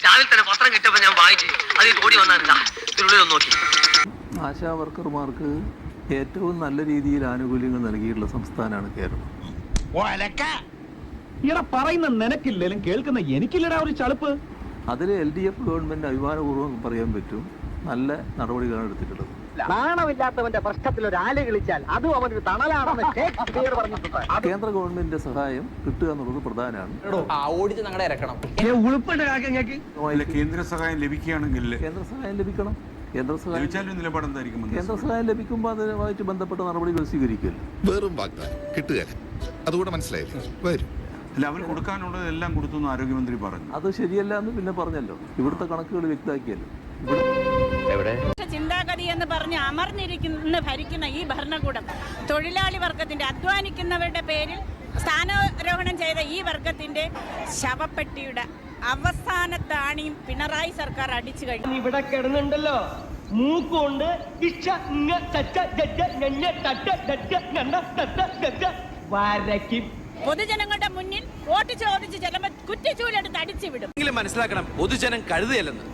രാവിലെ തന്നെ പത്രം കിട്ടിയപ്പോൾ ഞാൻ വായിച്ചു, അത് ഓടി വന്നാ ഇതിനുള്ളിൽ നോക്കി. ആശാ വർക്കർമാർക്ക് ഏറ്റവും നല്ല രീതിയിൽ ആനുകൂല്യങ്ങൾ നൽകിയിട്ടുള്ള സംസ്ഥാനമാണ് കേരളം. ഇവിടെ പറയുന്ന നിനക്കില്ലേലും കേൾക്കുന്ന എനിക്കില്ലടാ ഒരു ചളുപ്പ്. അതിൽ LDF ഗവൺമെന്റ് അഭിമാനപൂർവ്വം പറയാൻ പറ്റും, നല്ല നടപടികളാണ് എടുത്തിട്ടുള്ളത്. നാണമില്ലാത്തവന്റെ പ്രശ്നത്തിൽ ഒരു ആല് കളിച്ചാൽ അതും അവനൊരു തണലാണെന്ന് പറഞ്ഞിട്ടുണ്ട്. കേന്ദ്ര ഗവൺമെന്റിന്റെ സഹായം കിട്ടുക എന്നുള്ളത് പ്രധാനമാണ്. കേന്ദ്ര സഹായം ലഭിക്കുകയാണെങ്കിൽ കേന്ദ്ര സഹായം ലഭിക്കണം. കേന്ദ്ര സഹായം ലഭിക്കുമ്പോൾ അതുമായിട്ട് ബന്ധപ്പെട്ട നടപടികൾ സ്വീകരിക്കുമല്ലോ. വെറും വാഗ്ദാനം കിട്ടുക, അതുകൂടെ മനസ്സിലായില്ലേ? വരും. അല്ല, അവർ കൊടുക്കാനുള്ളത് എല്ലാം കൊടുത്തു എന്ന് ആരോഗ്യമന്ത്രി പറഞ്ഞു. അത് ശരിയല്ല എന്ന് പിന്നെ പറഞ്ഞല്ലോ, ഇവിടുത്തെ കണക്കുകൾ വ്യക്തമാക്കിയല്ലോ. ചിന്താഗതി എന്ന് പറഞ്ഞ് അമർന്നിരിക്കുന്ന ഭരിക്കുന്ന ഈ ഭരണകൂടം തൊഴിലാളി വർഗത്തിന്റെ, അധ്വാനിക്കുന്നവരുടെ പേരിൽ സ്ഥാനാരോഹണം ചെയ്ത ഈ വർഗത്തിന്റെ ശവപ്പെട്ടിയുടെ അവസാനത്താണിയും പിണറായി സർക്കാർ അടിച്ചു കഴിഞ്ഞു. ഇവിടെ കിടന്നുണ്ടല്ലോ മൂക്കുകൊണ്ട് പൊതുജനങ്ങളുടെ മുന്നിൽ വോട്ട് ചോദിച്ച് ചിലപ്പോൾ കുറ്റിച്ചൂലെടുത്ത് അടിച്ചു വിടും. മനസ്സിലാക്കണം, പൊതുജനം കഴുതയല്ലെന്ന്.